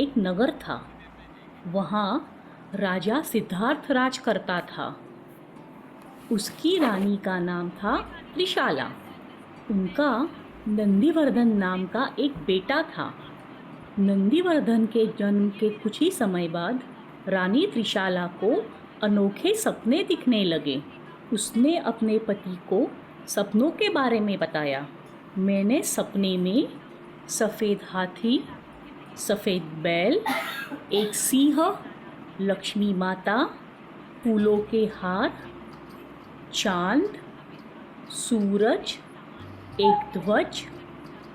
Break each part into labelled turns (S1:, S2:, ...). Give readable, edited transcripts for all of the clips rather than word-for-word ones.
S1: एक नगर था। वहाँ राजा सिद्धार्थ राज करता था। उसकी रानी का नाम था त्रिशाला। उनका नंदीवर्धन नाम का एक बेटा था। नंदीवर्धन के जन्म के कुछ ही समय बाद रानी त्रिशाला को अनोखे सपने दिखने लगे। उसने अपने पति को सपनों के बारे में बताया। मैंने सपने में सफ़ेद हाथी, सफ़ेद बैल, एक सिंह, लक्ष्मी माता, फूलों के हार, चांद, सूरज, एक ध्वज,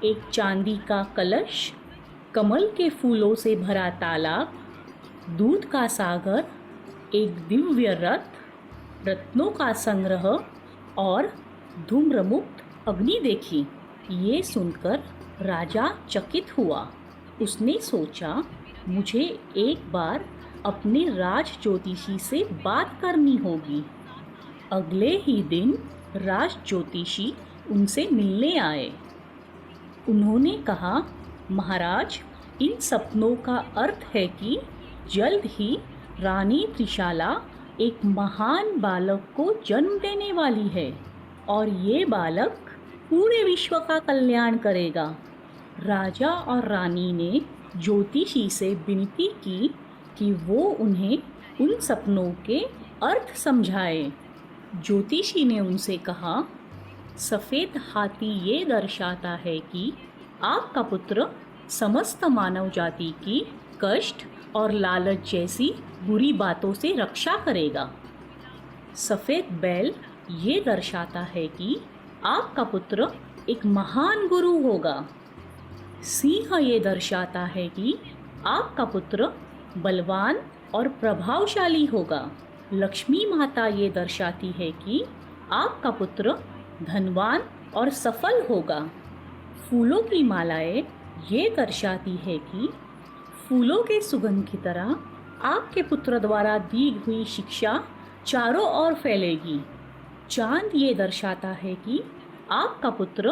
S1: एक चांदी का कलश, कमल के फूलों से भरा तालाब, दूध का सागर, एक दिव्य रथ, रत्नों का संग्रह और धूम्रमुक्त अग्नि देखी। ये सुनकर राजा चकित हुआ। उसने सोचा, मुझे एक बार अपने राज ज्योतिषी से बात करनी होगी। अगले ही दिन राज ज्योतिषी उनसे मिलने आए। उन्होंने कहा, महाराज, इन सपनों का अर्थ है कि जल्द ही रानी त्रिशाला एक महान बालक को जन्म देने वाली है और ये बालक पूरे विश्व का कल्याण करेगा। राजा और रानी ने ज्योतिषी से विनती की कि वो उन्हें उन सपनों के अर्थ समझाए। ज्योतिषी ने उनसे कहा, सफ़ेद हाथी ये दर्शाता है कि आपका पुत्र समस्त मानव जाति की कष्ट और लालच जैसी बुरी बातों से रक्षा करेगा। सफ़ेद बैल ये दर्शाता है कि आपका पुत्र एक महान गुरु होगा। सिंह ये दर्शाता है कि आपका पुत्र बलवान और प्रभावशाली होगा। लक्ष्मी माता ये दर्शाती है कि आपका पुत्र धनवान और सफल होगा। फूलों की मालाएं ये दर्शाती है कि फूलों के सुगंध की तरह आपके पुत्र द्वारा दी हुई शिक्षा चारों ओर फैलेगी। चांद ये दर्शाता है कि आपका पुत्र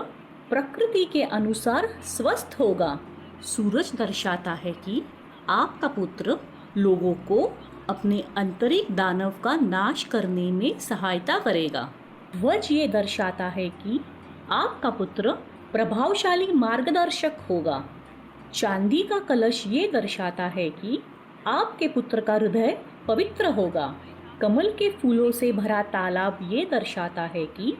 S1: प्रकृति के अनुसार स्वस्थ होगा। सूरज दर्शाता है कि आपका पुत्र लोगों को अपने आंतरिक दानव का नाश करने में सहायता करेगा। ध्वज ये दर्शाता है कि आपका पुत्र प्रभावशाली मार्गदर्शक होगा। चांदी का कलश ये दर्शाता है कि आपके पुत्र का हृदय पवित्र होगा। कमल के फूलों से भरा तालाब ये दर्शाता है कि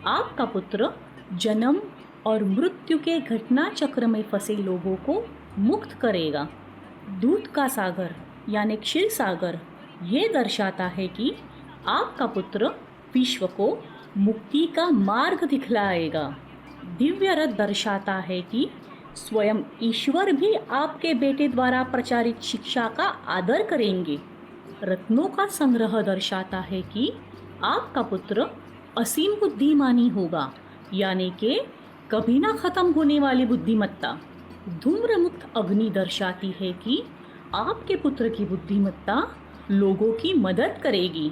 S1: आपका पुत्र जन्म और मृत्यु के घटना चक्र में फंसे लोगों को मुक्त करेगा। दूध का सागर यानी क्षीर सागर ये दर्शाता है कि आपका पुत्र विश्व को मुक्ति का मार्ग दिखलाएगा। दिव्य रथ दर्शाता है कि स्वयं ईश्वर भी आपके बेटे द्वारा प्रचारित शिक्षा का आदर करेंगे। रत्नों का संग्रह दर्शाता है कि आपका पुत्र असीम बुद्धिमानी होगा, यानी कि कभी ना खत्म होने वाली बुद्धिमत्ता। धूम्र मुक्त अग्नि दर्शाती है कि आपके पुत्र की बुद्धिमत्ता लोगों की मदद करेगी।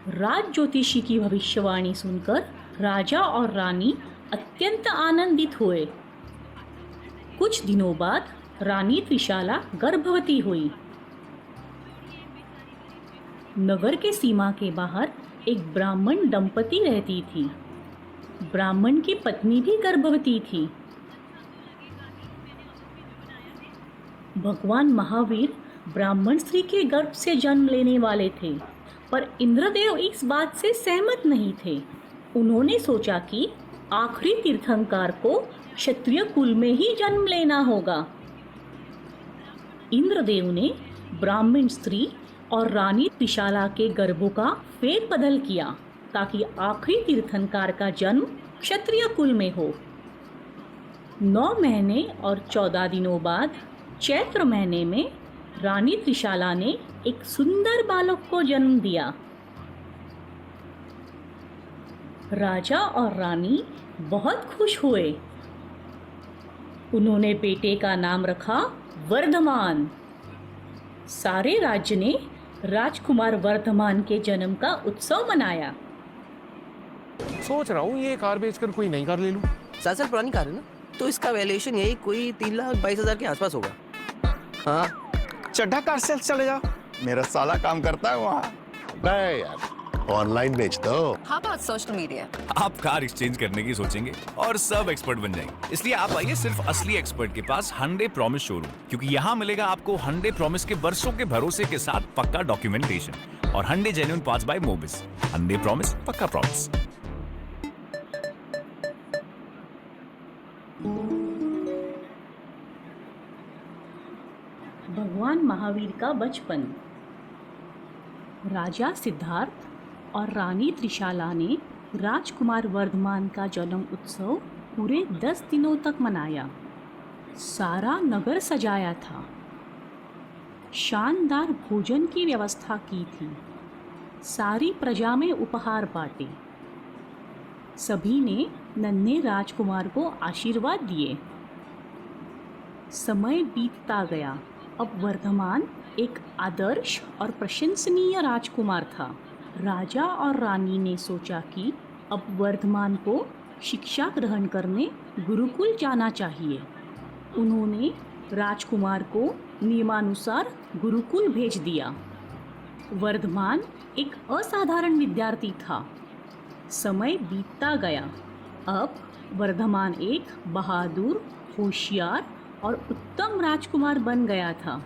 S1: राज ज्योतिषी की भविष्यवाणी सुनकर राजा और रानी अत्यंत आनंदित हुए। कुछ दिनों बाद रानी त्रिशाला गर्भवती हुई। नगर के सीमा के बाहर एक ब्राह्मण दंपति रहती थी। ब्राह्मण की पत्नी भी गर्भवती थी। भगवान महावीर ब्राह्मण स्त्री के गर्भ से जन्म लेने वाले थे, पर इंद्रदेव इस बात से सहमत नहीं थे। उन्होंने सोचा कि आखिरी तीर्थंकर को क्षत्रिय कुल में ही जन्म लेना होगा। इंद्रदेव ने ब्राह्मण स्त्री और रानी त्रिशाला के गर्भों का फेरबदल किया ताकि आखिरी तीर्थंकर का जन्म क्षत्रिय कुल में हो। 9 महीने और 14 दिनों बाद चैत्र महीने में रानी त्रिशाला ने एक सुंदर बालक को जन्म दिया। राजा और रानी बहुत खुश हुए। उन्होंने बेटे का नाम रखा वर्धमान। सारे राज्य ने राजकुमार वर्धमान के जन्म का उत्सव मनाया।
S2: सोच रहा हूँ ये कार बेचकर कोई नई कार ले लूं।
S3: 7 साल पुरानी कार है ना, तो इसका वैल्यूएशन यही कोई 3,22,000 के आसपास होगा। हाँ, चड्ढा कार सेल्स चले जाओ, मेरा साला काम करता है वहाँ।
S4: नहीं यार, ऑनलाइन बेच दो।
S5: How about social media?
S6: आप कार एक्सचेंज करने की सोचेंगे और सब एक्सपर्ट बन जाएंगे। इसलिए आप आइए सिर्फ असली एक्सपर्ट के पास, Hyundai प्रॉमिस शोरूम, क्योंकि यहाँ मिलेगा आपको Hyundai प्रॉमिस के वर्षों के भरोसे के साथ पक्का डॉक्यूमेंटेशन और Hyundai genuine parts bye मोबिस। Hyundai promise, पक्का प्रॉमिस।
S1: भगवान महावीर का बचपन। राजा सिद्धार्थ और रानी त्रिशाला ने राजकुमार वर्धमान का जन्म उत्सव पूरे 10 दिनों तक मनाया। सारा नगर सजाया था, शानदार भोजन की व्यवस्था की थी, सारी प्रजा में उपहार बांटे। सभी ने नन्हे राजकुमार को आशीर्वाद दिए। समय बीतता गया। अब वर्धमान एक आदर्श और प्रशंसनीय राजकुमार था। राजा और रानी ने सोचा कि अब वर्धमान को शिक्षा ग्रहण करने गुरुकुल जाना चाहिए। उन्होंने राजकुमार को नियमानुसार गुरुकुल भेज दिया। वर्धमान एक असाधारण विद्यार्थी था। समय बीतता गया। अब वर्धमान एक बहादुर, होशियार और उत्तम राजकुमार बन गया था।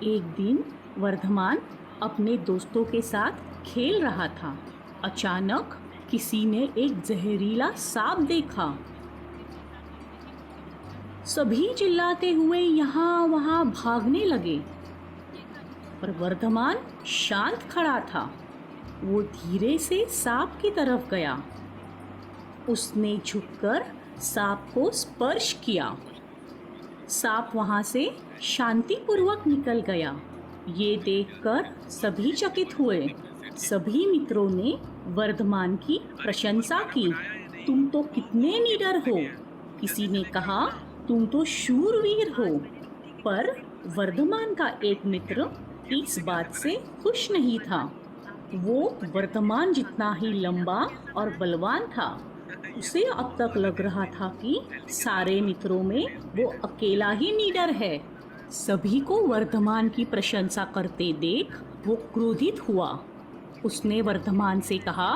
S1: एक दिन वर्धमान अपने दोस्तों के साथ खेल रहा था। अचानक किसी ने एक जहरीला सांप देखा। सभी चिल्लाते हुए यहाँ वहाँ भागने लगे, पर वर्धमान शांत खड़ा था। वो धीरे से सांप की तरफ गया। उसने झुककर सांप को स्पर्श किया। सांप वहाँ से शांतिपूर्वक निकल गया। ये देखकर सभी चकित हुए। सभी मित्रों ने वर्धमान की प्रशंसा की। तुम तो कितने निडर हो। किसी ने कहा तुम तो शूरवीर हो। पर वर्धमान का एक मित्र इस बात से खुश नहीं था। वो वर्धमान जितना ही लंबा और बलवान था। उसे अब तक लग रहा था कि सारे मित्रों में वो अकेला ही निडर है। सभी को वर्धमान की प्रशंसा करते देख वो क्रोधित हुआ। उसने वर्धमान से कहा,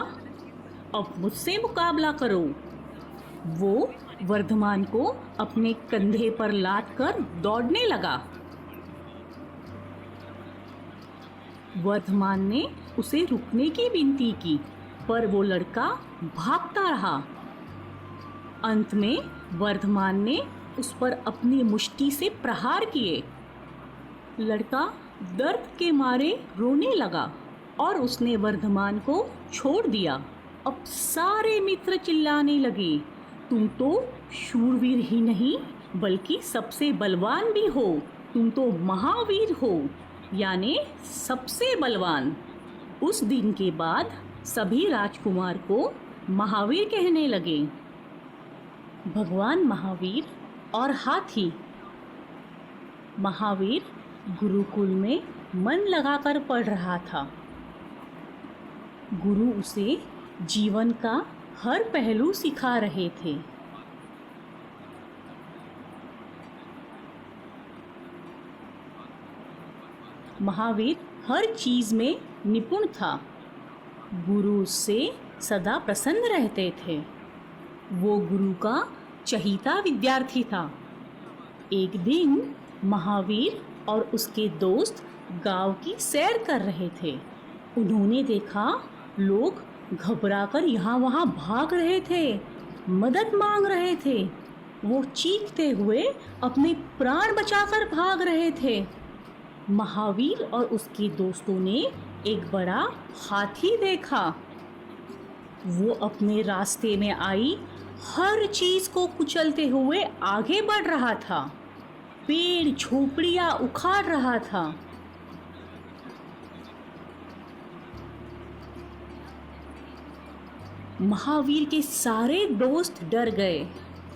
S1: अब मुझसे मुकाबला करो। वो वर्धमान को अपने कंधे पर लादकर दौड़ने लगा। वर्धमान ने उसे रुकने की विनती की, पर वो लड़का भागता रहा। अंत में वर्धमान ने उस पर अपनी मुष्टि से प्रहार किए। लड़का दर्द के मारे रोने लगा और उसने वर्धमान को छोड़ दिया। अब सारे मित्र चिल्लाने लगे, तुम तो शूरवीर ही नहीं बल्कि सबसे बलवान भी हो। तुम तो महावीर हो, यानी सबसे बलवान। उस दिन के बाद सभी राजकुमार को महावीर कहने लगे। भगवान महावीर और हाथी। महावीर गुरुकुल में मन लगाकर पढ़ रहा था। गुरु उसे जीवन का हर पहलू सिखा रहे थे। महावीर हर चीज में निपुण था। गुरु उससे सदा प्रसन्न रहते थे। वो गुरु का चहीता विद्यार्थी था। एक दिन महावीर और उसके दोस्त गांव की सैर कर रहे थे। उन्होंने देखा लोग घबराकर यहाँ वहाँ भाग रहे थे, मदद मांग रहे थे। वो चीखते हुए अपने प्राण बचाकर भाग रहे थे। महावीर और उसके दोस्तों ने एक बड़ा हाथी देखा। वो अपने रास्ते में आई हर चीज को कुचलते हुए आगे बढ़ रहा था। पेड़ झोपड़ियां उखाड़ रहा था। महावीर के सारे दोस्त डर गए।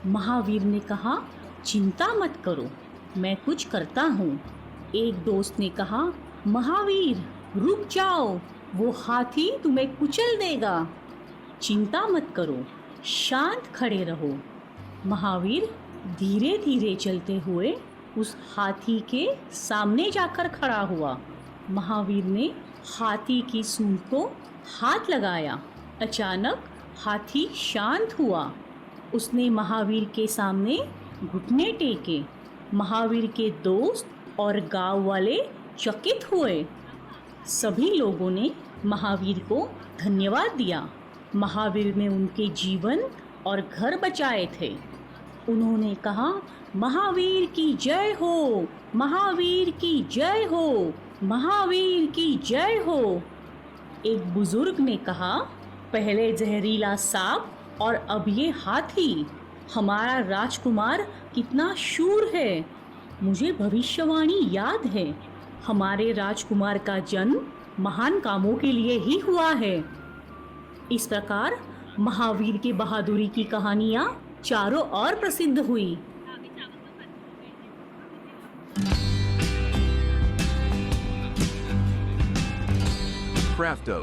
S1: महावीर ने कहा, चिंता मत करो, मैं कुछ करता हूँ। एक दोस्त ने कहा, महावीर रुक जाओ, वो हाथी तुम्हें कुचल देगा। चिंता मत करो, शांत खड़े रहो। महावीर धीरे धीरे चलते हुए उस हाथी के सामने जाकर खड़ा हुआ। महावीर ने हाथी की सूंड को हाथ लगाया। अचानक हाथी शांत हुआ। उसने महावीर के सामने घुटने टेके। महावीर के दोस्त और गांव वाले चकित हुए। सभी लोगों ने महावीर को धन्यवाद दिया। महावीर ने उनके जीवन और घर बचाए थे। उन्होंने कहा, महावीर की जय हो, महावीर की जय हो, महावीर की जय हो। एक बुजुर्ग ने कहा, पहले जहरीला सांप और अब ये हाथी। हमारा राजकुमार कितना शूर है। मुझे भविष्यवाणी याद है। हमारे राजकुमार का जन्म महान कामों के लिए ही हुआ है। इस प्रकार महावीर की बहादुरी की कहानियां चारों ओर प्रसिद्ध हुई।
S5: Crafto.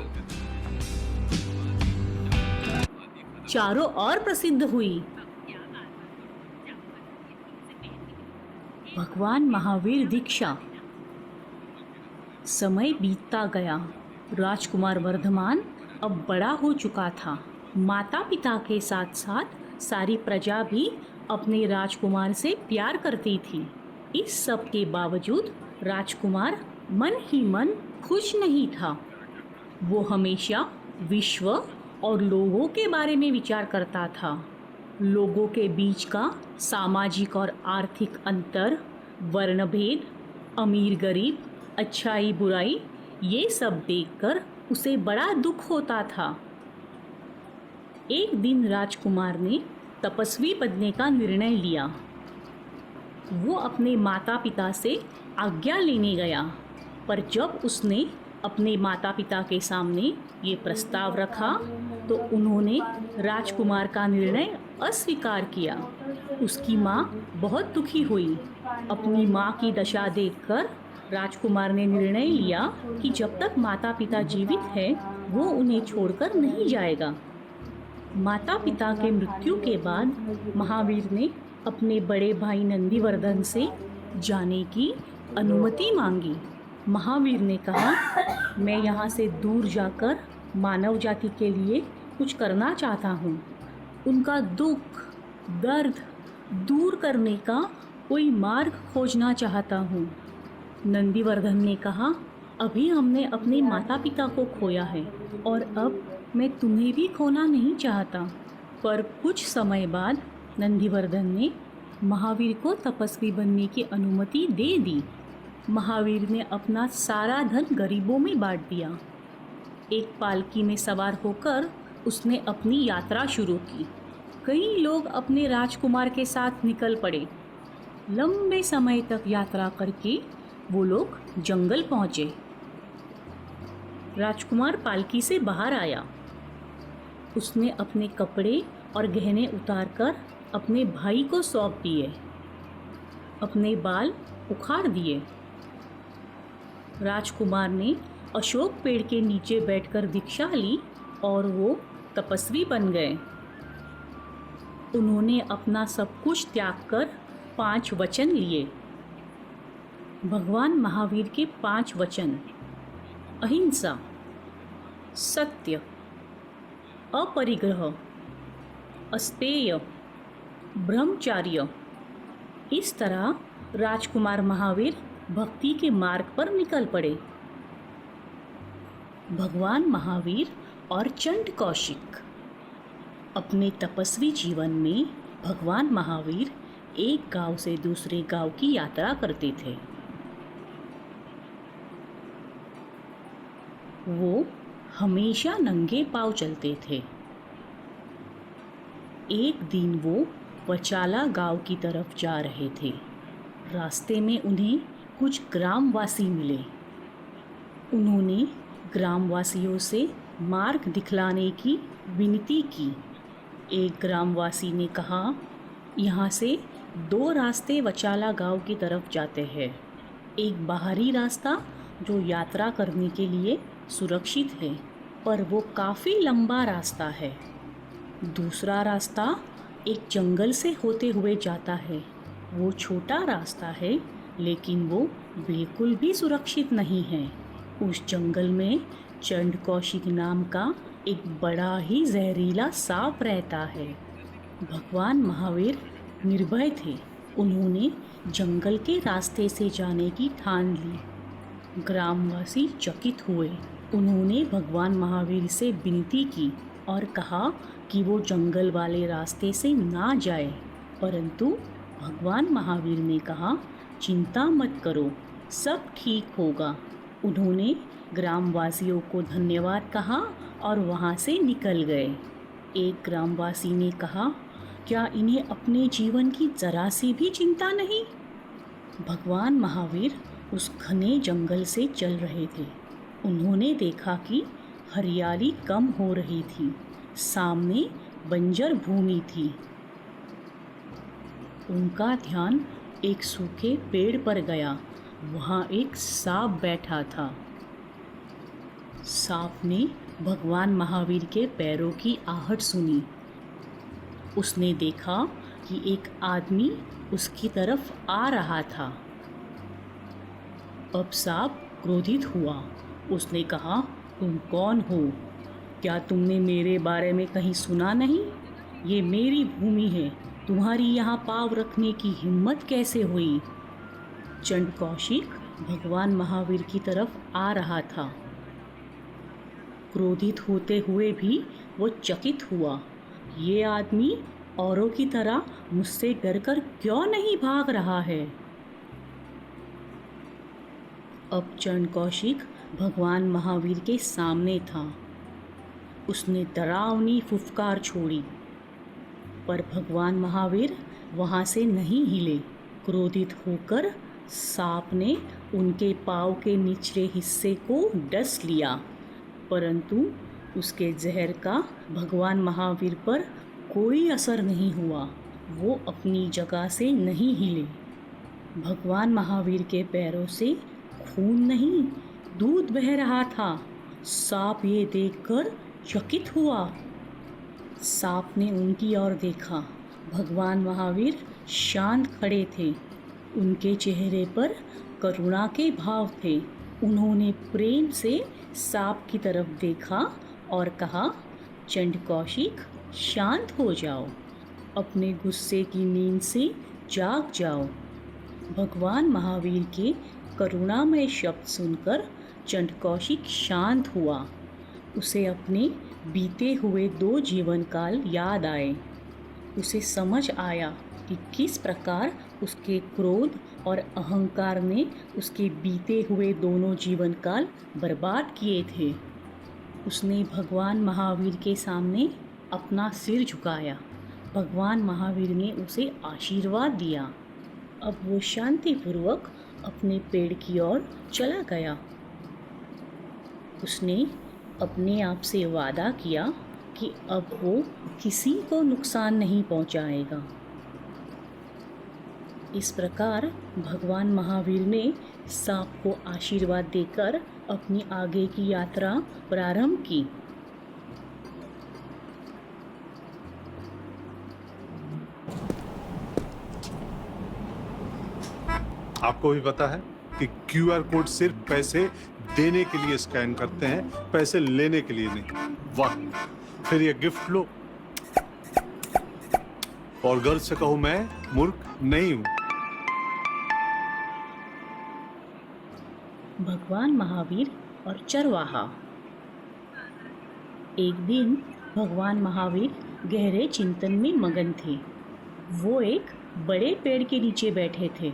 S1: चारों ओर प्रसिद्ध हुई। भगवान महावीर दीक्षा। समय बीतता गया। राजकुमार वर्धमान अब बड़ा हो चुका था। माता पिता के साथ साथ सारी प्रजा भी अपने राजकुमार से प्यार करती थी। इस सब के बावजूद राजकुमार मन ही मन खुश नहीं था। वो हमेशा विश्व और लोगों के बारे में विचार करता था। लोगों के बीच का सामाजिक और आर्थिक अंतर, वर्णभेद, अमीर गरीब, अच्छाई बुराई, ये सब देखकर उसे बड़ा दुख होता था। एक दिन राजकुमार ने तपस्वी बनने का निर्णय लिया। वो अपने माता पिता से आज्ञा लेने गया, पर जब उसने अपने माता पिता के सामने ये प्रस्ताव रखा तो उन्होंने राजकुमार का निर्णय अस्वीकार किया। उसकी माँ बहुत दुखी हुई। अपनी माँ की दशा देखकर राजकुमार ने निर्णय लिया कि जब तक माता पिता जीवित हैं वो उन्हें छोड़कर नहीं जाएगा। माता पिता के मृत्यु के बाद महावीर ने अपने बड़े भाई नंदीवर्धन से जाने की अनुमति मांगी। महावीर ने कहा, मैं यहाँ से दूर जाकर मानव जाति के लिए कुछ करना चाहता हूँ। उनका दुख दर्द दूर करने का कोई मार्ग खोजना चाहता हूँ। नंदीवर्धन ने कहा, अभी हमने अपने माता पिता को खोया है और अब मैं तुम्हें भी खोना नहीं चाहता। पर कुछ समय बाद नंदीवर्धन ने महावीर को तपस्वी बनने की अनुमति दे दी। महावीर ने अपना सारा धन गरीबों में बांट दिया। एक पालकी में सवार होकर उसने अपनी यात्रा शुरू की। कई लोग अपने राजकुमार के साथ निकल पड़े। लंबे समय तक यात्रा करके वो लोग जंगल पहुंचे। राजकुमार पालकी से बाहर आया। उसने अपने कपड़े और गहने उतारकर अपने भाई को सौंप दिए। अपने बाल उखाड़ दिए। राजकुमार ने अशोक पेड़ के नीचे बैठकर दीक्षा ली और वो तपस्वी बन गए। उन्होंने अपना सब कुछ त्याग कर 5 वचन लिए। भगवान महावीर के 5 वचन: अहिंसा, सत्य, अपरिग्रह, अस्तेय, ब्रह्मचार्य। इस तरह राजकुमार महावीर भक्ति के मार्ग पर निकल पड़े। भगवान महावीर और चंड कौशिक। अपने तपस्वी जीवन में भगवान महावीर एक गांव से दूसरे गांव की यात्रा करते थे। वो हमेशा नंगे पांव चलते थे। एक दिन वो वचाला गांव की तरफ जा रहे थे। रास्ते में उन्हें कुछ ग्रामवासी मिले। उन्होंने ग्रामवासियों से मार्ग दिखलाने की विनती की। एक ग्रामवासी ने कहा, यहाँ से 2 रास्ते वचाला गांव की तरफ जाते हैं। एक बाहरी रास्ता जो यात्रा करने के लिए सुरक्षित है, पर वो काफ़ी लंबा रास्ता है। दूसरा रास्ता एक जंगल से होते हुए जाता है। वो छोटा रास्ता है, लेकिन वो बिल्कुल भी सुरक्षित नहीं है। उस जंगल में चंड कौशिक नाम का एक बड़ा ही जहरीला सांप रहता है। भगवान महावीर निर्भय थे। उन्होंने जंगल के रास्ते से जाने की ठान ली। ग्रामवासी चकित हुए। उन्होंने भगवान महावीर से विनती की और कहा कि वो जंगल वाले रास्ते से ना जाए, परंतु भगवान महावीर ने कहा, चिंता मत करो, सब ठीक होगा। उन्होंने ग्रामवासियों को धन्यवाद कहा और वहाँ से निकल गए। एक ग्रामवासी ने कहा, क्या इन्हें अपने जीवन की जरा सी भी चिंता नहीं? भगवान महावीर उस घने जंगल से चल रहे थे। उन्होंने देखा कि हरियाली कम हो रही थी, सामने बंजर भूमि थी। उनका ध्यान एक सूखे पेड़ पर गया। वहाँ एक सांप बैठा था। सांप ने भगवान महावीर के पैरों की आहट सुनी। उसने देखा कि एक आदमी उसकी तरफ आ रहा था। अब सांप क्रोधित हुआ। उसने कहा, तुम कौन हो? क्या तुमने मेरे बारे में कहीं सुना नहीं? ये मेरी भूमि है, तुम्हारी यहाँ पाँव रखने की हिम्मत कैसे हुई? चंड कौशिक भगवान महावीर की तरफ आ रहा था। क्रोधित होते हुए भी वो चकित हुआ। ये आदमी औरों की तरह मुझसे डरकर क्यों नहीं भाग रहा है? अब चंड कौशिक भगवान महावीर के सामने था। उसने डरावनी फुफकार छोड़ी, पर भगवान महावीर वहाँ से नहीं हिले। क्रोधित होकर सांप ने उनके पाँव के निचले हिस्से को डस लिया, परंतु उसके जहर का भगवान महावीर पर कोई असर नहीं हुआ। वो अपनी जगह से नहीं हिले। भगवान महावीर के पैरों से खून नहीं, दूध बह रहा था। सांप ये देखकर चकित हुआ। सांप ने उनकी ओर देखा। भगवान महावीर शांत खड़े थे। उनके चेहरे पर करुणा के भाव थे। उन्होंने प्रेम से सांप की तरफ देखा और कहा, चंड कौशिक, शांत हो जाओ, अपने गुस्से की नींद से जाग जाओ। भगवान महावीर के करुणामय शब्द सुनकर चंड कौशिक शांत हुआ। उसे अपने बीते हुए 2 जीवन काल याद आए। उसे समझ आया कि किस प्रकार उसके क्रोध और अहंकार ने उसके बीते हुए दोनों जीवन काल बर्बाद किए थे। उसने भगवान महावीर के सामने अपना सिर झुकाया। भगवान महावीर ने उसे आशीर्वाद दिया। अब वो शांतिपूर्वक अपने पेड़ की ओर चला गया। उसने अपने आप से वादा किया कि अब वो किसी को नुकसान नहीं पहुंचाएगा। इस प्रकार भगवान महावीर ने सांप को आशीर्वाद देकर अपनी आगे की यात्रा प्रारंभ की।
S5: आपको भी पता है कि क्यूआर कोड सिर्फ पैसे देने के लिए स्कैन करते हैं, पैसे लेने के लिए नहीं। वाह, फिर ये गिफ्ट लो और गर्व से कहूं, मैं मूर्ख नहीं हूं।
S1: भगवान महावीर और चरवाहा। एक दिन भगवान महावीर गहरे चिंतन में मगन थे। वो एक बड़े पेड़ के नीचे बैठे थे।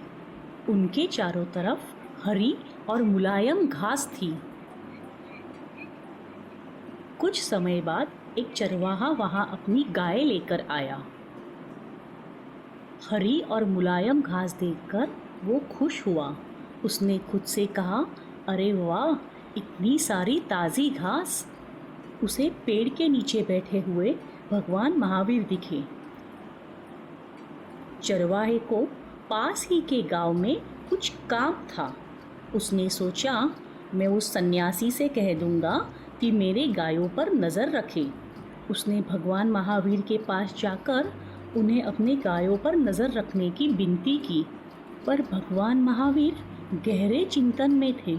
S1: उनके चारों तरफ हरी और मुलायम घास थी। कुछ समय बाद एक चरवाहा वहां अपनी गाय लेकर आया। हरी और मुलायम घास देखकर वो खुश हुआ। उसने खुद से कहा, अरे वाह, इतनी सारी ताज़ी घास। उसे पेड़ के नीचे बैठे हुए भगवान महावीर दिखे। चरवाहे को पास ही के गांव में कुछ काम था। उसने सोचा, मैं उस सन्यासी से कह दूंगा कि मेरे गायों पर नज़र रखे। उसने भगवान महावीर के पास जाकर उन्हें अपने गायों पर नज़र रखने की विनती की, पर भगवान महावीर गहरे चिंतन में थे।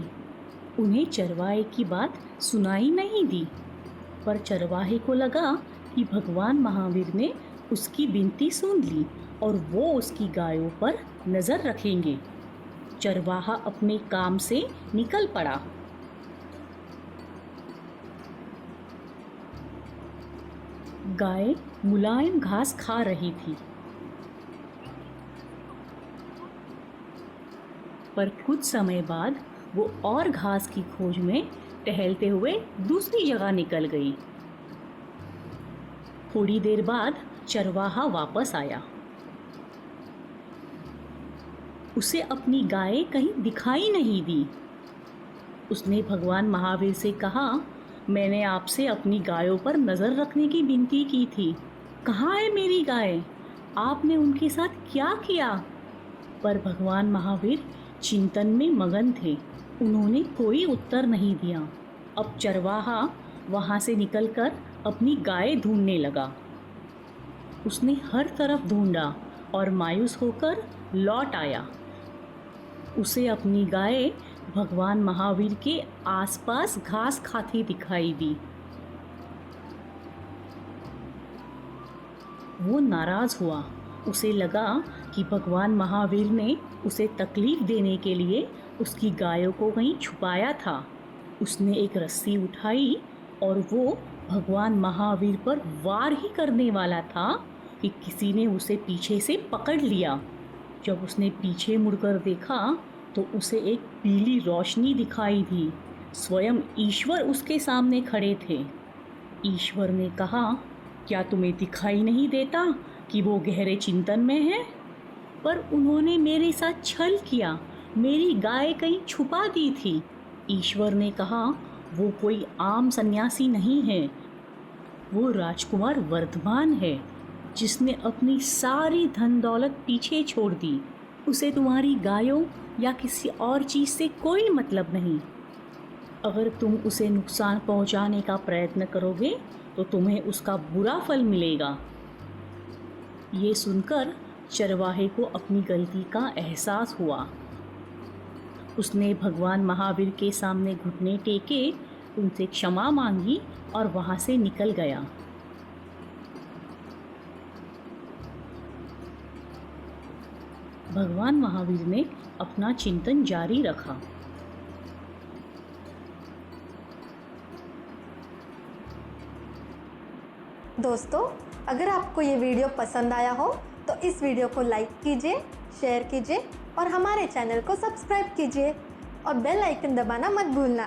S1: उन्हें चरवाहे की बात सुनाई नहीं दी, पर चरवाहे को लगा कि भगवान महावीर ने उसकी विनती सुन ली और वो उसकी गायों पर नज़र रखेंगे। चरवाहा अपने काम से निकल पड़ा। गाय मुलायम घास खा रही थी, पर कुछ समय बाद वो और घास की खोज में टहलते हुए दूसरी जगह निकल गई। थोड़ी देर बाद चरवाहा वापस आया। उसे अपनी गाय कहीं दिखाई नहीं दी। उसने भगवान महावीर से कहा, मैंने आपसे अपनी गायों पर नज़र रखने की विनती की थी, कहाँ है मेरी गाय? आपने उनके साथ क्या किया? पर भगवान महावीर चिंतन में मगन थे। उन्होंने कोई उत्तर नहीं दिया। अब चरवाहा वहाँ से निकलकर अपनी गाय ढूंढने लगा। उसने हर तरफ ढूंढा और मायूस होकर लौट आया। उसे अपनी गाय भगवान महावीर के आसपास घास खाती दिखाई दी। वो नाराज़ हुआ। उसे लगा कि भगवान महावीर ने उसे तकलीफ देने के लिए उसकी गायों को कहीं छुपाया था। उसने एक रस्सी उठाई और वो भगवान महावीर पर वार ही करने वाला था कि किसी ने उसे पीछे से पकड़ लिया। जब उसने पीछे मुड़कर देखा तो उसे एक पीली रोशनी दिखाई दी। स्वयं ईश्वर उसके सामने खड़े थे। ईश्वर ने कहा, क्या तुम्हें दिखाई नहीं देता कि वो गहरे चिंतन में है? पर उन्होंने मेरे साथ छल किया, मेरी गाय कहीं छुपा दी थी। ईश्वर ने कहा, वो कोई आम सन्यासी नहीं है, वो राजकुमार वर्धमान है जिसने अपनी सारी धन दौलत पीछे छोड़ दी। उसे तुम्हारी गायों या किसी और चीज़ से कोई मतलब नहीं। अगर तुम उसे नुकसान पहुंचाने का प्रयत्न करोगे तो तुम्हें उसका बुरा फल मिलेगा। ये सुनकर चरवाहे को अपनी गलती का एहसास हुआ। उसने भगवान महावीर के सामने घुटने टेके, उनसे क्षमा मांगी और वहाँ से निकल गया। भगवान महावीर ने अपना चिंतन जारी रखा।
S7: दोस्तों, अगर आपको ये वीडियो पसंद आया हो तो इस वीडियो को लाइक कीजिए, शेयर कीजिए और हमारे चैनल को सब्सक्राइब कीजिए और बेल आइकन दबाना मत भूलना।